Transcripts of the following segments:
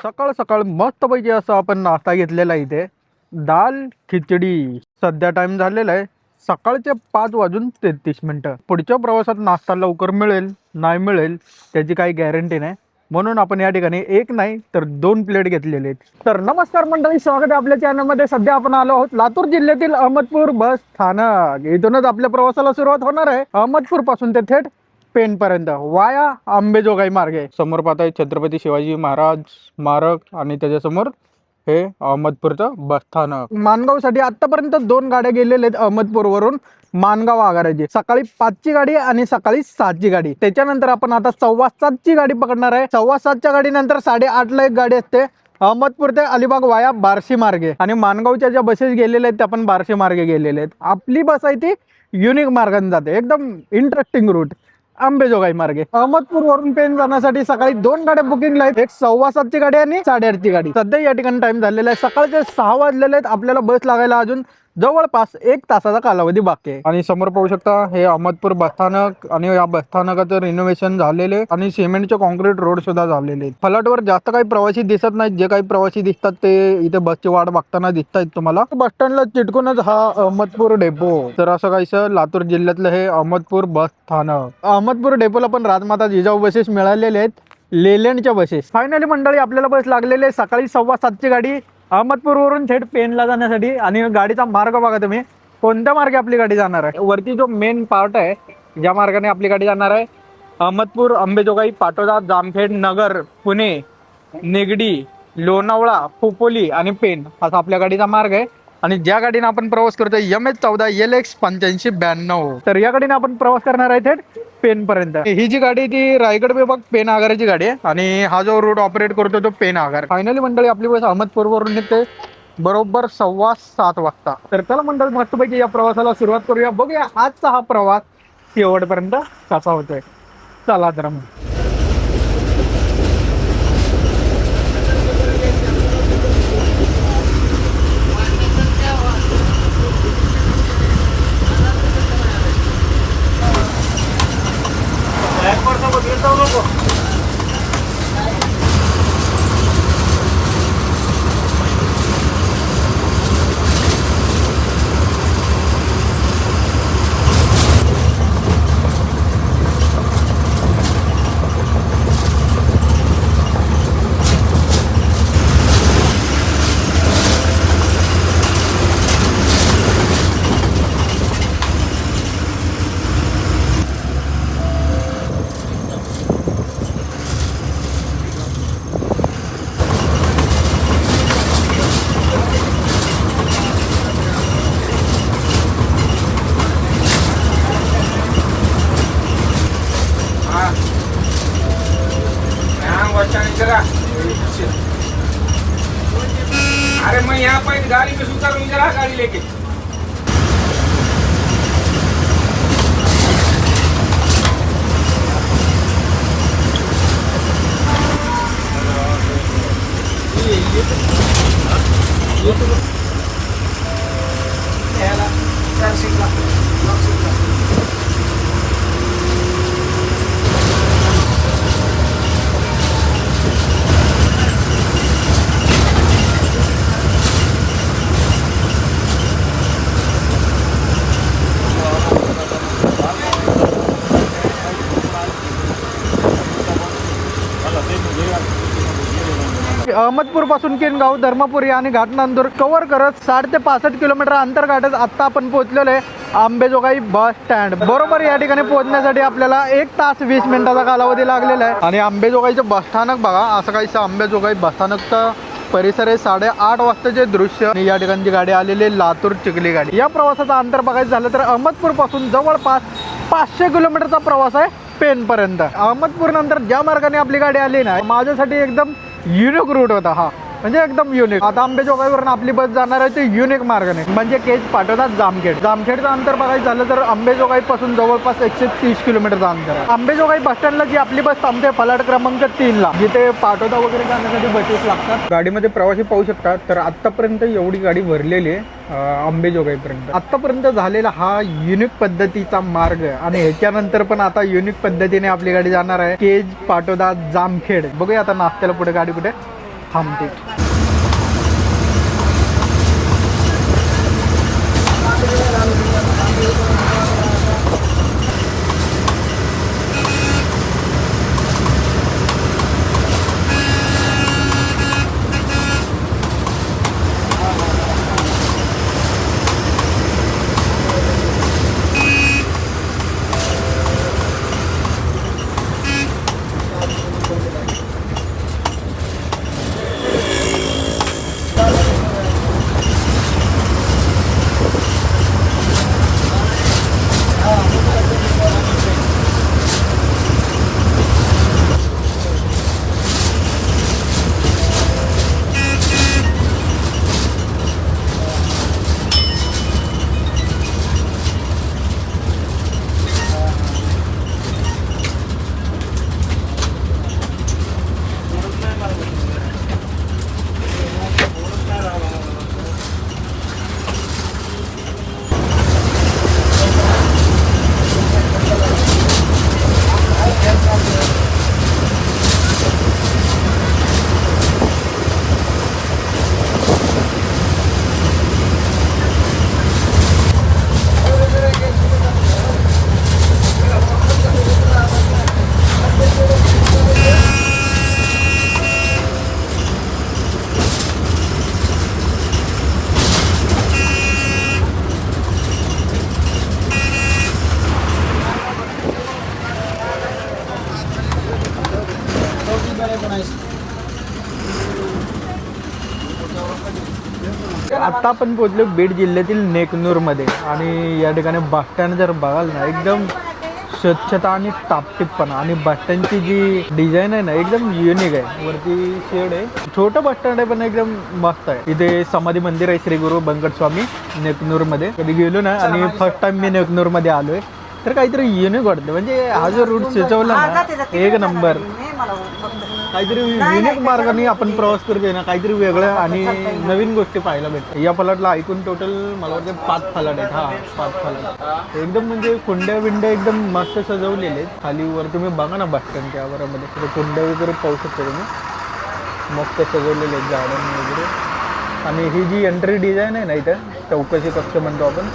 सकाळ सकाळ मस्तपैकी असं आपण नाश्ता घेतलेला आहे इथे. दाल खिचडी. सध्या टाइम झालेला आहे सकाळचे 5:33. पुढच्या प्रवासात नाश्ता लवकर मिळेल नाही मिळेल त्याची काही गॅरंटी नाही, म्हणून आपण या ठिकाणी एक नाही तर 2 प्लेट घेतलेले आहेत. तर नमस्कार मंडळी, स्वागत आहे आपल्या चॅनलमध्ये. सध्या आपण आलो आहोत लातूर जिल्ह्यातील अहमदपूर बस स्थानक. इथूनच आपल्या प्रवासाला सुरुवात होणार आहे. अहमदपूर पासून ते थेट पेन पर्यंत वाया अंबेजोगाई मार्गे. समोर पाहताय छत्रपती शिवाजी महाराज स्मारक आणि त्याच्यासमोर हे अहमदपूरचं बस स्थानक. माणगावसाठी आतापर्यंत 2 गाड्या गेलेल्या आहेत अहमदपूर वरून माणगाव आगाराची. सकाळी 5ची गाडी आणि सकाळी 7ची गाडी. त्याच्यानंतर आपण आता 7:15ची गाडी पकडणार आहे. 7:15च्या गाडीनंतर 8:30ला एक गाडी असते अहमदपूर ते अलिबाग वाया बार्शी मार्गे. आणि माणगावच्या ज्या बसेस गेलेल्या आहेत त्या पण बार्शी मार्गे गेलेल्या आहेत. आपली बस आहे ती युनिक मार्गाने जाते, एकदम इंटरेस्टिंग रूट अंबेजोगाई मार्गे. अहमदपूर वरून पेन जाण्यासाठी सकाळी 2 गाड्या बुकिंगला आहेत, एक 7:15ची गाडी आणि 8:30ची गाडी. सध्या या ठिकाणी टाइम झालेला आहे सकाळचे 6 वाजलेले आहेत. आपल्याला बस लागायला अजून जवळपास 1 तासाचा कालावधी बाकी आहे. आणि समोर पाहू शकता हे अहमदपूर बसस्थानक आणि या बसस्थानकाचं रिनोव्हेशन झालेले आणि सिमेंटचे कॉन्क्रीट रोड सुद्धा झालेले आहेत. फलाटवर जास्त काही प्रवासी दिसत नाहीत. जे काही प्रवासी दिसतात ते इथे बसची वाट बघताना दिसत आहेत तुम्हाला. बस स्टँडला चिटकूनच हा अहमदपूर डेपो. तर असं काहीसं लातूर जिल्ह्यातलं हे अहमदपूर बस स्थानक. अहमदपूर डेपोला पण राजमाता जिजाऊ बसेस मिळालेले आहेत, लेलँडच्या बसेस. फायनली मंडळी आपल्याला बस लागलेली आहे सकाळी 7:15ची गाडी अहमदपूरवरून थेट पेनला जाण्यासाठी. आणि गाडीचा मार्ग बघा तुम्ही, कोणत्या मार्गे आपली गाडी जाणार आहे. वरती जो मेन पार्ट आहे ज्या मार्गाने आपली गाडी जाणार आहे अहमदपूर, अंबेजोगाई, पाटोदा, जामखेड, नगर, पुणे, निगडी, लोणावळा, खोपोली आणि पेन असा आपल्या गाडीचा मार्ग आहे. आणि ज्या गाडीने आपण प्रवास करतोय MH14 LX 8592. तर या गाडीने आपण प्रवास करणार आहे थेट पेन पर्यंत. ही जी गाडी ती रायगड विभाग पेन आगाराची गाडी आहे आणि हा जो रूट ऑपरेट करतो तो पेन आगार. फायनली मंडळी आपली बस अहमदपूर वरून निघते बरोबर 7:15 वाजता. तर चला मंडळी मस्तपैकी या प्रवासाला सुरुवात करूया. बघूया आजचा हा प्रवास शेवटपर्यंत कसा होतोय. चला तर मग. अरे मैं यहाँ पर गाड़ी में सुता हूँ, जरा गाड़ी लेके अहमदपूर पासून किनगाव, धर्मपुरी आणि घाटनांदूर कव्हर करत 60 ते 65 किलोमीटर अंतर गाठत आता आपण पोहोचलेलो आहे अंबेजोगाई बस स्टँड. बरोबर या ठिकाणी पोहोचण्यासाठी आपल्याला 1 तास 20 मिनिटाचा कालावधी लागलेला आहे. आणि अंबेजोगाईचं बसस्थानक बघा असं काहीसं अंबेजोगाई बसस्थानकचा परिसर आहे. 8:30 वाजताचे दृश्य. आणि या ठिकाणी गाडी आलेली लातूर चिखली गाडी. या प्रवासाचा अंतर बघायचं झालं तर अहमदपूर पासून जवळपास 500 किलोमीटरचा प्रवास आहे पेन पर्यंत. अहमदपूर नंतर ज्या मार्गाने आपली गाडी आली ना माझ्यासाठी एकदम युनिक रूट होता हा, म्हणजे एकदम युनिक. आता अंबेजोगाईवरून आपली बस जाणार आहे ते युनिक मार्गाने, म्हणजे केज पाटोदा जामखेड. जामखेडचं अंतर बघायचं झालं तर अंबेजोगाई पासून जवळपास 130 किलोमीटरचं अंतर आहे. अंबेजोगाई बस स्टँडला जी आपली बस थांबते फलाट क्रमांक 3ला, जिथे पाटोदा वगैरे जाण्यासाठी बसेस लागतात. गाडीमध्ये प्रवासी पाहू शकतात. तर आतापर्यंत एवढी गाडी भरलेली आहे अंबेजोगाईपर्यंत. आतापर्यंत झालेला हा युनिक पद्धतीचा मार्ग आणि ह्याच्यानंतर पण आता युनिक पद्धतीने आपली गाडी जाणार आहे केज पाटोदा जामखेड. बघूया आता नाश्त्याला पुढे गाडी कुठे थांबते. आता आपण पोहोचलो बीड जिल्ह्यातील नेकनूरमध्ये आणि या ठिकाणी बस स्टँड जर बघाल ना एकदम स्वच्छता आणि टापटीपणा आणि बस स्टँडची जी डिझाईन आहे ना एकदम युनिक आहे. वरती शेड आहे, छोटं बस स्टँड आहे पण एकदम मस्त आहे. इथे समाधी मंदिर आहे श्री गुरु बंकट स्वामी नेकनूरमध्ये. कधी गेलो ना आणि फर्स्ट टाइम मी नेकनूरमध्ये आलोय तर काहीतरी युनिक वाटतं. म्हणजे हा जो रूट सुचवला ना एक नंबर, काहीतरी युनिक मार्गाने आपण प्रवास करतोय ना, काहीतरी वेगळं आणि नवीन गोष्टी पाहायला भेटतात. या फलाटला ऐकून टोटल मला वाटतं 5 फलाट आहेत. हा 5 फलाट एकदम म्हणजे कुंड्या विंड्या एकदम मस्त सजवलेले आहेत. खाली वर तुम्ही बघा ना बस स्टँडच्या आवारामध्ये कुंड्या वगैरे पाहू शकता तुम्ही, मस्त सजवलेले आहेत गार्डन वगैरे. आणि ही जी एंट्री डिझाईन आहे ना इथं चौकशी कक्ष म्हणतो आपण,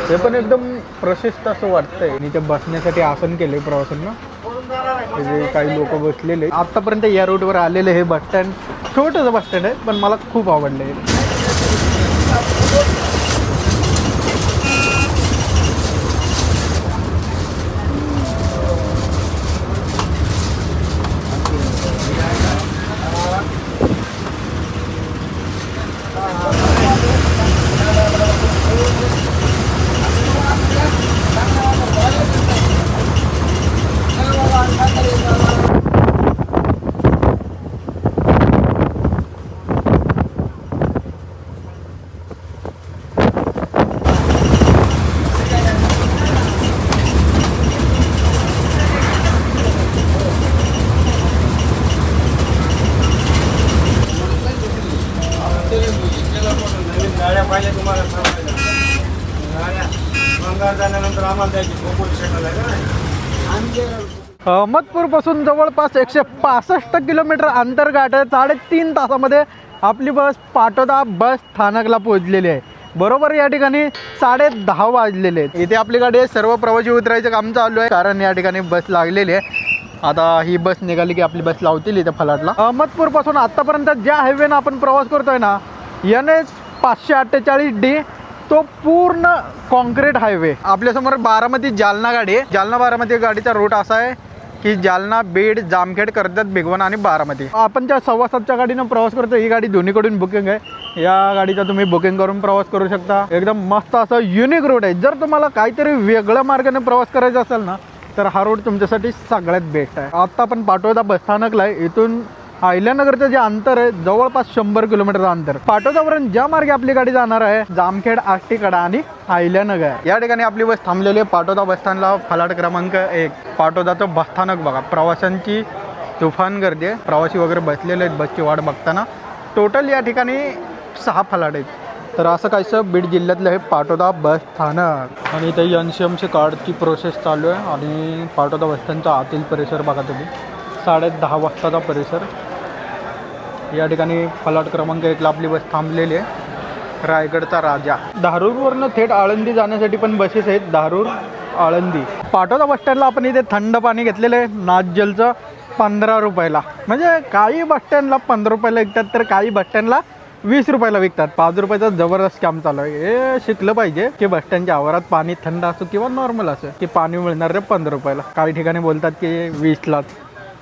ते पण एकदम प्रशस्त असं वाटतंय. आणि ते बसण्यासाठी आसन केले प्रवाशांना, जे काही लोक बसलेले. आतापर्यंत या रोडवर आलेले हे बस स्टँड छोटंसं बस स्टँड आहे पण मला खूप आवडलं आहे. अहमदपूर पासून जवळपास 165 किलोमीटर अंतर गाठत 3.5 तासामध्ये आपली बस पाटोदा बस स्थानकला पोहोचलेली आहे. बरोबर या ठिकाणी 10:30 वाजलेले आहेत. इथे आपली गाडी सर्व प्रवासी उतरायचं काम चालू आहे कारण या ठिकाणी बस लागलेली आहे. आता ही बस निघाली की आपली बस लावतील इथे फलाटला. अहमदपूर पासून आतापर्यंत ज्या हायवेनं आपण प्रवास करतोय ना NH 548D तो पूर्ण कॉन्क्रीट हायवे. आपल्यासमोर बारामती जालना गाडी आहे. जालना बारामती गाडीचा रूट असा आहे की जालना बीड जामखेड कर्जत भिगवण आणि बारामती. आपण ज्या 7:15च्या गाडीनं प्रवास करतो ही गाडी दोन्हीकडून बुकिंग आहे. या गाडीचा तुम्ही बुकिंग करून प्रवास करू शकता. एकदम मस्त असं युनिक रूट आहे. जर तुम्हाला काहीतरी वेगळ्या मार्गाने प्रवास करायचा असेल ना तर हा रूट तुमच्यासाठी सगळ्यात बेस्ट आहे. आता आपण पाटोदा बस स्थानकला आहे. इथून अहिल्यानगरचं जे अंतर आहे जवळपास 100 किलोमीटरचं अंतर. पाटोदावरून ज्या मार्गे आपली गाडी जाणार आहे जामखेड आष्टीकडा आणि अहिल्यानगर या ठिकाणी आपली बस थांबलेली आहे. पाटोदा बस स्टँडला फलाट क्रमांक 1 पाटोदाचं बस स्थानक बघा. प्रवाशांची तुफान गर्दी आहे. प्रवासी वगैरे बसलेले आहेत बसची वाट बघताना. टोटल या ठिकाणी 6 फलाट आहेत. तर असं काहीसं बीड जिल्ह्यातलं हे पाटोदा बस स्थानक. आणि इथे NCMC कार्डची प्रोसेस चालू आहे. आणि पाटोदा बस स्टँडचा आतील परिसर बघा तुम्ही. 10:30 वाजताचा परिसर. या ठिकाणी फलाट क्रमांक 1ला आपली बस थांबलेली आहे. रायगडचा राजा. धारूरवरनं थेट आळंदी जाण्यासाठी पण बसेस आहेत. धारूर आळंदी. पाटोदा बसस्टँडला आपण इथे थंड पाणी घेतलेलं आहे नाथजलचं 15 रुपयाला. म्हणजे काही बसस्टँडला 15 रुपयाला विकतात तर काही बसस्टँडला 20 रुपयाला विकतात. 5 रुपयाचा जबरदस्त काम चालू आहे. हे शिकलं पाहिजे की बसस्टँडच्या आवारात पाणी थंड असो किंवा नॉर्मल असो की पाणी मिळणार रे 15 रुपयाला. काही ठिकाणी बोलतात की 20लाच.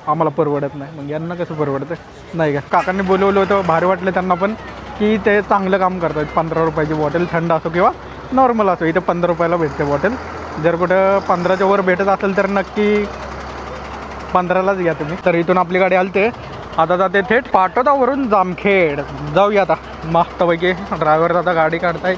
आम्हाला परवडत नाही. मग यांना कसं परवडतं नाही का. काकांनी बोलवलं होतं, भारी वाटलं त्यांना पण की ते चांगलं काम करतात. 15 रुपयाची बॉटल थंड असो किंवा नॉर्मल असो इथं 15 रुपयाला भेटते बॉटल. जर कुठं 15च्या वर भेटत असेल तर नक्की 15लाच घ्या तुम्ही. तर इथून आपली गाडी आलते आता जाते थेट पाटोदावरून जामखेड. जाऊया आता मस्तपैकी. ड्रायव्हर आता गाडी काढताय.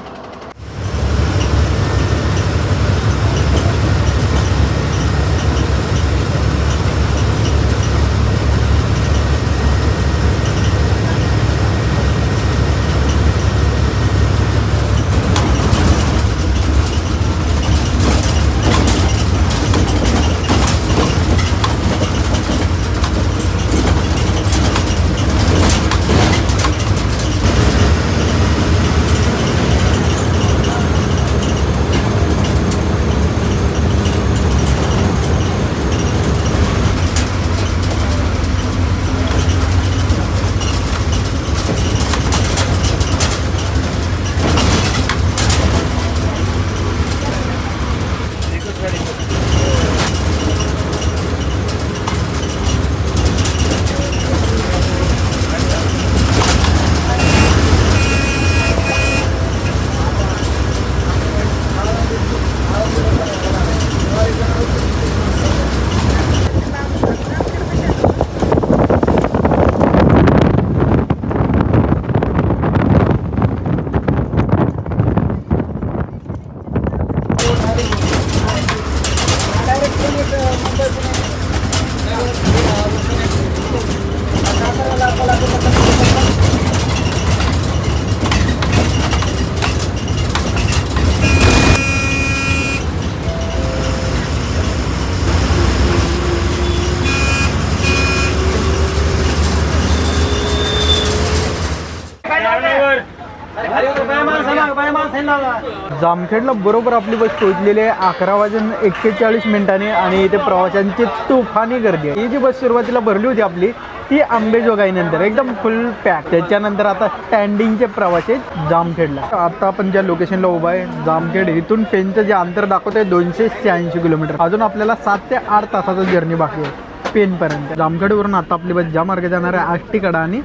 जामखेडला बरोबर आपली बस पोहोचलेली आहे 11:41 आणि इथे प्रवाशांची तुफानी गर्दी आहे. ही जी बस सुरुवातीला भरली होती आपली ती अंबेजोगाईनंतर एकदम फुल पॅक. त्याच्यानंतर आता स्टँडिंगचे प्रवासी जामखेडला. आता आपण ज्या लोकेशनला उभा आहे जामखेड इथून पेनचं जे अंतर दाखवत आहे 286 किलोमीटर. अजून आपल्याला 7 ते 8 तासाचं जर्नी बाकी आहे पेनपर्यंत. जामखेडवरून आता आपली बस ज्या मार्गे जाणार आहे आष्टीकडा आणि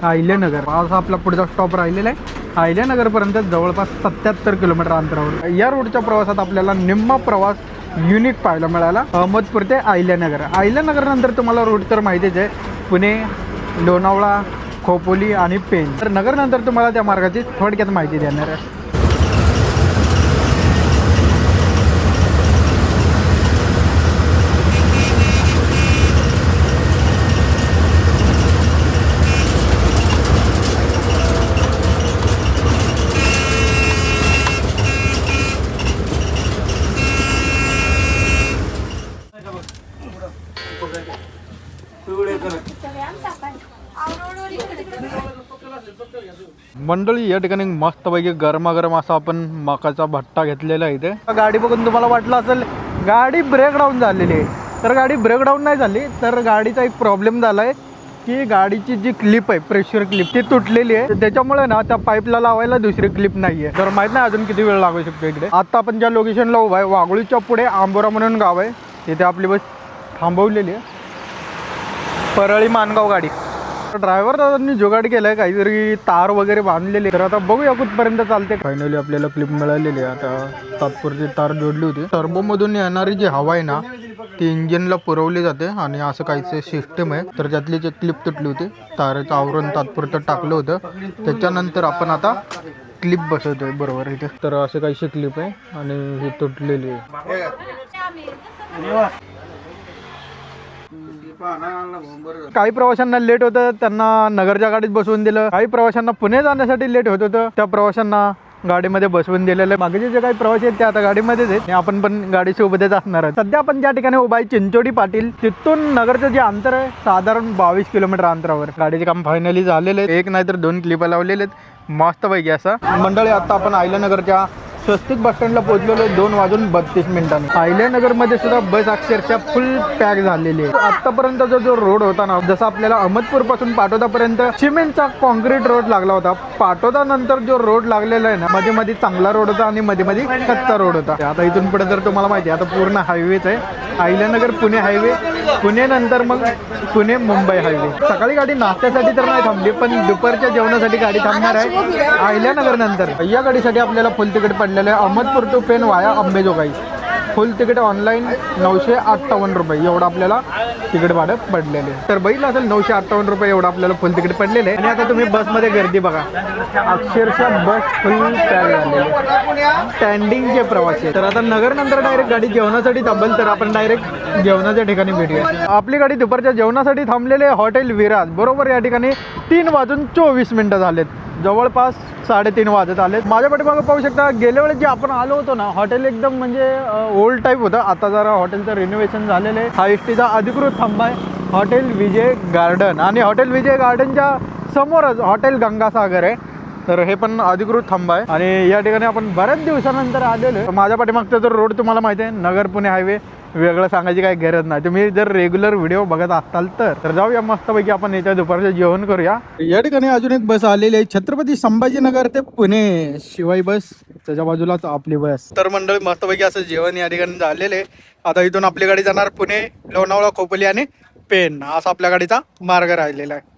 अहिल्यानगर. असा आपला पुढचा स्टॉप राहिलेला आहे. अहिल्यानगरपर्यंत जवळपास 77 किलोमीटर अंतरावर. या रोडच्या प्रवासात आपल्याला निम्मा प्रवास युनिक पाहायला मिळाला. अहमदपूर ते अहिल्यानगर. अहिल्यानगरनंतर तुम्हाला रूट तर माहितीच आहे पुणे, लोणावळा, खोपोली आणि पेन. तर नगरनंतर तुम्हाला त्या मार्गाची थोडक्यात माहिती देणार आहे. मंडळी या ठिकाणी मस्तपैकी गरमागरम असा आपण मकाचा भट्टा घेतलेला आहे इथे. गाडी बघून तुम्हाला वाटलं असेल गाडी ब्रेकडाऊन झालेली आहे. तर गाडी ब्रेकडाऊन नाही झाली, तर गाडीचा एक प्रॉब्लेम झाला आहे की गाडीची जी क्लिप आहे प्रेशर क्लिप ती तुटलेली आहे. त्याच्यामुळे ना त्या पाईपला लावायला दुसरी क्लिप नाही आहे. तर माहीत नाही अजून किती वेळ लागू शकतो इकडे. आता आपण ज्या लोकेशनला उभा आहे वाघोळीच्या पुढे आंबोरा म्हणून गाव आहे. तिथे आपली बस थांबवलेली आहे. परळी मानगाव गाडी. ड्रायव्हर दादांनी जुगाड केलाय काहीतरी तार वगैरे बांधलेले. तर आता बघूया कुठपर्यंत चालते. फायनली आपल्याला क्लिप मिळालेली आहे. आता तात्पुरती तार जोडली होती. टर्बोमधून येणारी जी हवा आहे ना ती इंजिनला पुरवली जाते आणि असं काहीच सिस्टम आहे. तर त्यातली जी क्लिप तुटली होती तारेचं आवरण तात्पुरतं टाकलं होतं. त्याच्यानंतर आपण आता क्लिप बसवतोय बरोबर इथे. तर असं काहीशी क्लिप आहे आणि ही तुटलेली आहे. काही प्रवाशांना लेट होतं त्यांना नगरच्या गाडीत बसवून दिलं. काही प्रवाशांना पुणे जाण्यासाठी लेट होत होतं त्या प्रवाशांना गाडीमध्ये बसवून दिलेलं आहे. मागचे जे काही प्रवासी आहेत ते आता गाडीमध्येच आहेत आणि आपण पण गाडी सोबतच असणार आहे. सध्या आपण ज्या ठिकाणी उभा आहे चिंचोडी पाटील, तिथून नगरचं जे अंतर आहे साधारण 22 किलोमीटर अंतरावर. गाडीचे काम फायनली झालेले आहे. एक नाही तर 2 क्लिपा लावलेले आहेत मस्तपैकी असं. मंडळी आता आपण अहिल्यानगरच्या स्वस्तिक बस स्टँडला पोहोचलेलो 2:32 अहिल्यानगरमध्ये सुद्धा बस अक्षरशः फुल पॅक झालेली आहे. आतापर्यंतचा जो रोड होता ना, जसा आपल्याला अहमदपूर पासून पाटोदापर्यंत सिमेंटचा कॉन्क्रीट रोड लागला होता, पाटोदा नंतर जो रोड लागलेला आहे ना, मध्ये मध्ये चांगला रोड होता आणि मध्ये मध्ये कच्चा रोड होता. आता इथून पुढे तर तुम्हाला माहिती आहे आता पूर्ण हायवेच आहे. अहिल्यानगर पुणे हायवे, पुणे नंतर मग पुणे मुंबई हायवे. सकाळी गाडी नाश्त्यासाठी तर नाही थांबली, पण दुपारच्या जेवणासाठी गाडी थांबणार आहे अहिल्यानगर नंतर. या गाडीसाठी आपल्याला फुल तिकीट पडलेलं आहे अहमदपूर टू पेन वाया अंबेजोगाई. फुल तिकीट ऑनलाईन 958 रुपये एवढं आपल्याला तिकीट भाडं पडलेले. तर बघितलं असेल 958 रुपये एवढं आपल्याला फुल तिकीट पडलेले. आणि आता तुम्ही बसमध्ये गर्दी बघा, अक्षरशः बस फुल पॅक झालेली. स्टँडिंगचे प्रवासी. तर आता नगर नंतर डायरेक्ट गाडी जेवणासाठी थांबेल, तर आपण डायरेक्ट जेवणाच्या ठिकाणी भेटूया. आपली गाडी दुपारच्या जेवणासाठी थांबलेले हॉटेल विराज. बरोबर या ठिकाणी 3:24 झालेत, जवळपास 3:30 वाजत आलेत. माझ्या पाठीमागे पाहू शकता, गेल्या वेळेस जे आपण आलो होतो ना, हॉटेल एकदम म्हणजे ओल्ड टाईप होतं. आता जरा हॉटेलचं रिनोव्हेशन झालेलं आहे. हा एसटीचा अधिकृत थांबा आहे हॉटेल विजय गार्डन, आणि हॉटेल विजय गार्डनच्या समोरच हॉटेल गंगासागर आहे. तर हे पण अधिकृत थांबा आहे आणि या ठिकाणी आपण बऱ्याच दिवसानंतर आलेलो आहे. माझ्या पाठीमागचा तर रोड तुम्हाला माहिती आहे, नगर पुणे हायवे, वेगळं सांगायची काही गरज नाही. तुम्ही जर रेग्युलर व्हिडिओ बघत असाल तर जाऊया मस्तपैकी आपण इथे दुपारचं जेवण करूया. या ठिकाणी अजून एक बस आलेली आहे छत्रपती संभाजीनगर ते पुणे शिवाई बस, त्याच्या बाजूलाच आपली बस. तर मंडळी मस्तपैकी असं जेवण या ठिकाणी झालेलं आहे. आता इथून आपली गाडी जाणार पुणे, लोणावळा, खोपोली आणि पेन, असा आपल्या गाडीचा मार्ग राहिलेला आहे.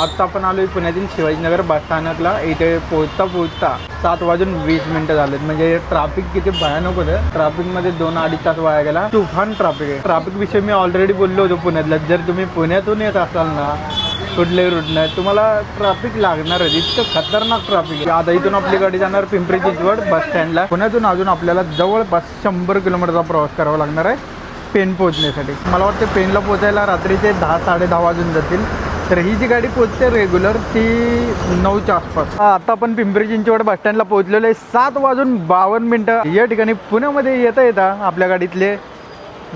आता आपण आलोय पुण्यातील शिवाजीनगर बस स्थानकला. इथे पोहोचता 7:20 झालेत. म्हणजे ट्रॅफिक किती भयानक होतं. ट्रॅफिकमध्ये 2-2.5 तास वाया गेला. तुफान ट्रॅफिक आहे. ट्रॅफिक विषयी मी ऑलरेडी बोललो होतो पुण्यातला. जर तुम्ही पुण्यातून येत असाल ना, कुठल्याही रूटनं, तुम्हाला ट्रॅफिक लागणार आहे. इतकं खतरनाक ट्रॅफिक आहे. आता इथून आपली गाडी जाणार पिंपरी चिंचवड बस स्टँडला. पुण्यातून अजून आपल्याला जवळपास 100 किलोमीटरचा प्रवास करावा लागणार आहे पेन पोहोचण्यासाठी. मला वाटतं पेनला पोहोचायला रात्रीचे 10-10:30 वाजून जातील. तर ही जी गाडी पोहोचते रेग्युलर ती 9च्या आसपास. आता आपण पिंपरी चिंचवड बस स्टँडला पोहोचलेलो आहे 7:52. या ठिकाणी पुण्यामध्ये येता आपल्या गाडीतले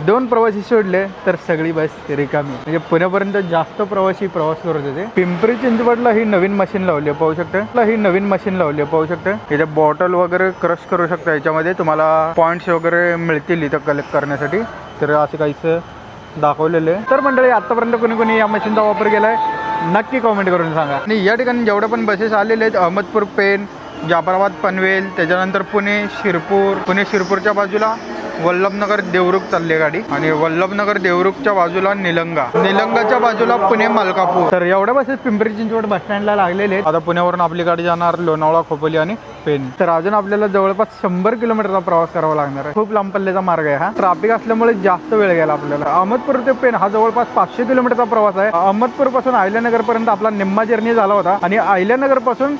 2 प्रवासी सोडले तर सगळी बस रिकामी. म्हणजे पुण्यापर्यंत जास्त प्रवासी प्रवास करत होते. पिंपरी चिंचवडला ही नवीन मशीन लावली आहे, पाहू शकता. ही नवीन मशीन लावली आहे, पाहू शकता. इथे बॉटल वगैरे क्रश करू शकता. याच्यामध्ये तुम्हाला पॉईंट्स वगैरे मिळतील इथं कलेक्ट करण्यासाठी. तर असं काहीच दाखवलेलं आहे. तर मंडळी आतापर्यंत कोणी या मशीनचा वापर केलाय नक्की कॉमेंट करून सांगा. आणि या ठिकाणी जेवढ्या पण बसेस आलेले आहेत, अहमदपूर पेन, जाफराबाद पनवेल, त्याच्यानंतर पुणे शिरपूर, पुणे शिरपूरच्या बाजूला वल्लभनगर देवरुख चालली गाडी, आणि वल्लभनगर देवरुखच्या बाजूला निलंगाच्या बाजूला पुणे मलकापूर. तर एवढ्या बसेस पिंपरी चिंचवड बस स्टँडला लागलेले आहेत. आता पुण्यावरून आपली गाडी जाणार लोणावळा, खोपोली आणि पेन. तर अजून आपल्याला जवळपास 100 किलोमीटरचा प्रवास करावा लागणार आहे. खूप लांब पल्ल्याचा मार्ग आहे हा. ट्रॅफिक असल्यामुळे जास्त वेळ गेला आपल्याला. अहमदपूर ते पेन हा जवळपास 500 किलोमीटरचा प्रवास आहे. अहमदपूर पासून अहिल्यानगर पर्यंत आपला निम्मा जर्नी झाला होता, आणि अहिल्यानगर पासून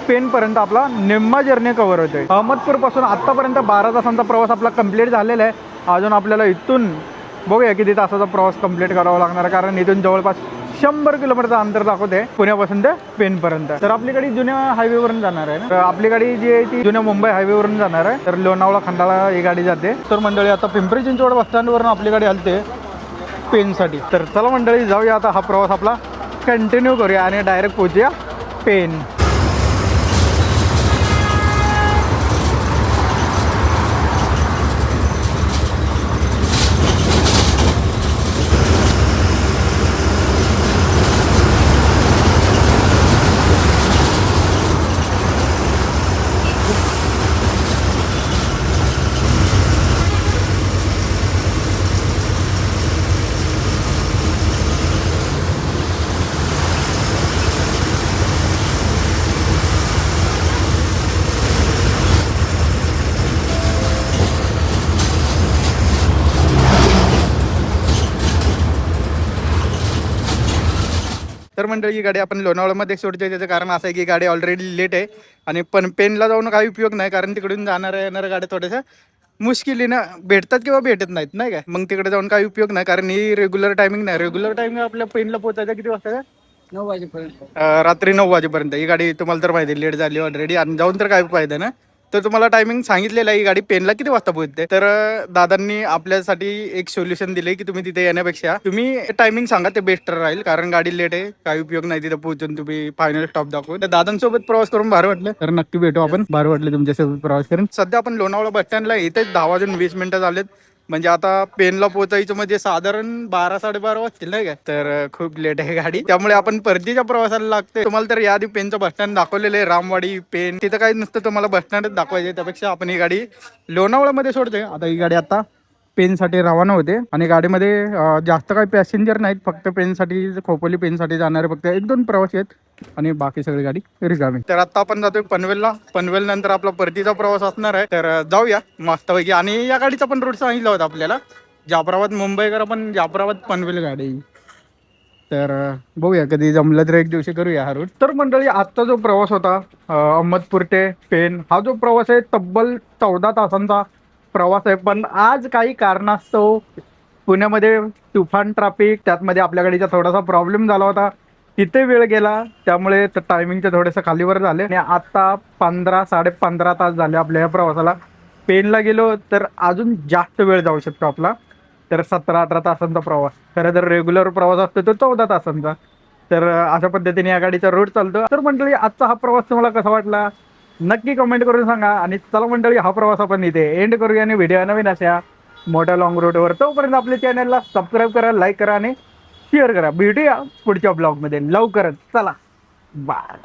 पेन पर्यंत आपला निम्मा जर्नी कव्हर होतोय. अहमदपूर पासून आतापर्यंत 12 तासांचा प्रवास आपला कंप्लीट झालेला आहे. अजून आपल्याला इथून बघूया किती तासाचा प्रवास कंप्लीट करावा लागणार आहे, कारण इथून जवळपास 100 किलोमीटरचं अंतर दाखवते पुण्यापासून ते पेनपर्यंत. तर आपली गाडी जुन्या हायवेवरून जाणार आहे ना, तर आपली गाडी जी आहे ती जुन्या मुंबई हायवेवरून जाणार आहे. तर लोणावळा खंडाळा ही गाडी जाते. तर मंडळी आता पिंपरी चिंचवड बस स्टँडवरून आपली गाडी आलते पेनसाठी. तर चला मंडळी जाऊया, आता हा प्रवास आपला कंटिन्यू करूया आणि डायरेक्ट पोहोचूया पेन. तर मंडळी ही गाडी आपण लोणावळ्यामध्ये सोडते. त्याचं कारण असं आहे की गाडी ऑलरेडी लेट आहे आणि पण पेनला जाऊन काही उपयोग नाही, कारण तिकडून जाणाऱ्या येणाऱ्या गाड्या थोड्याशा मुश्किलीनं भेटतात किंवा भेटत नाहीत, नाही काय. मग तिकडे जाऊन काही उपयोग नाही, कारण ही रेग्युलर टायमिंग नाही. रेग्युलर टायमिंग आपल्या पेनला पोहोचायचं किती वाजता? 9 वाजेपर्यंत. रात्री 9 वाजेपर्यंत. ही गाडी तुम्हाला तर माहिती लेट झाली ऑलरेडी, आणि जाऊन तर काय फायदा ना. तर तुम्हाला टायमिंग सांगितलेलं आहे ही गाडी पेनला किती वाजता पोहोचते. तर दादांनी आपल्यासाठी एक सोल्युशन दिले की तुम्ही तिथे येण्यापेक्षा तुम्ही टायमिंग सांगा, ते बेस्ट राहील, कारण गाडी लेट आहे, काही उपयोग नाही तिथे पोहोचून तुम्ही फायनल स्टॉप दाखवू. तर दादांसोबत प्रवास करून भारी वाटलं, तर नक्की भेटू आपण. भारी वाटले तुमच्यासोबत प्रवास करून. सध्या आपण लोणावळा बस स्टँडला इथेच 10 वाजून 20 मिनिटं झालेत. म्हणजे आता पेनला पोहोचायचं म्हणजे साधारण 12-12:30 वाजतील, नाही काय. तर खूप लेट आहे गाडी, त्यामुळे आपण परतीच्या प्रवासाला लागते. तुम्हाला तर याआधी पेनचं बस स्टँड दाखवलेलं आहे, रामवाडी पेन. तिथं काही नसतं, तुम्हाला बस स्टँडच दाखवायचे. त्यापेक्षा आपण ही गाडी लोणावळ्यामध्ये सोडते. आता ही गाडी आता पेनसाठी रवाना होते आणि गाडीमध्ये जास्त काही पॅसेंजर नाहीत, फक्त पेनसाठी, खोपोली पेनसाठी जाणारे फक्त 1-2 प्रवासी आहेत आणि बाकी सगळी गाडी रिकामी. तर आता आपण जातोय पनवेलला. पनवेल नंतर आपला परतीचा प्रवास असणार आहे, तर जाऊया मस्तपैकी. आणि या गाडीचा पण रूट सांगितला होता आपल्याला, जाफराबाद मुंबईकर, आपण जाफराबाद पनवेल गाडी. तर बघूया कधी जमलं तर एक दिवशी करूया हा रूट. तर मंडळी आजचा जो प्रवास होता अहमदपूर ते पेन, हा जो प्रवास आहे तब्बल 14 तासांचा प्रवास आहे. पण आज काही कारणास्तव पुण्यामध्ये तुफान ट्रॅफिक, त्यातमध्ये आपल्या गाडीचा थोडासा प्रॉब्लेम झाला होता, तिथे वेळ गेला, त्यामुळे टायमिंगचे थोडेसे खालीवर झाले. आणि आता 15-15.5 तास झाले आपल्या या प्रवासाला. पेनला गेलो तर अजून जास्त वेळ जाऊ शकतो आपला. तर 17-18 तासांचा प्रवास. खरं तर रेग्युलर प्रवास असतो तो 14 तासांचा. तर अशा पद्धतीने या गाडीचा रूट चालतो. तर मंडळी आजचा हा प्रवास तुम्हाला कसा वाटला नक्की कमेंट करून सांगा. आणि चला मंडळी, हा प्रवास आपण इथे एंड करूया आणि व्हिडिओ नवीन अशा मोठ्या लॉंग रूटवर. तोपर्यंत आपल्या चॅनलला सबस्क्राईब करा, लाईक करा आणि शेअर करा. भेटूया पुढच्या ब्लॉगमध्ये लवकरच. चला बाय.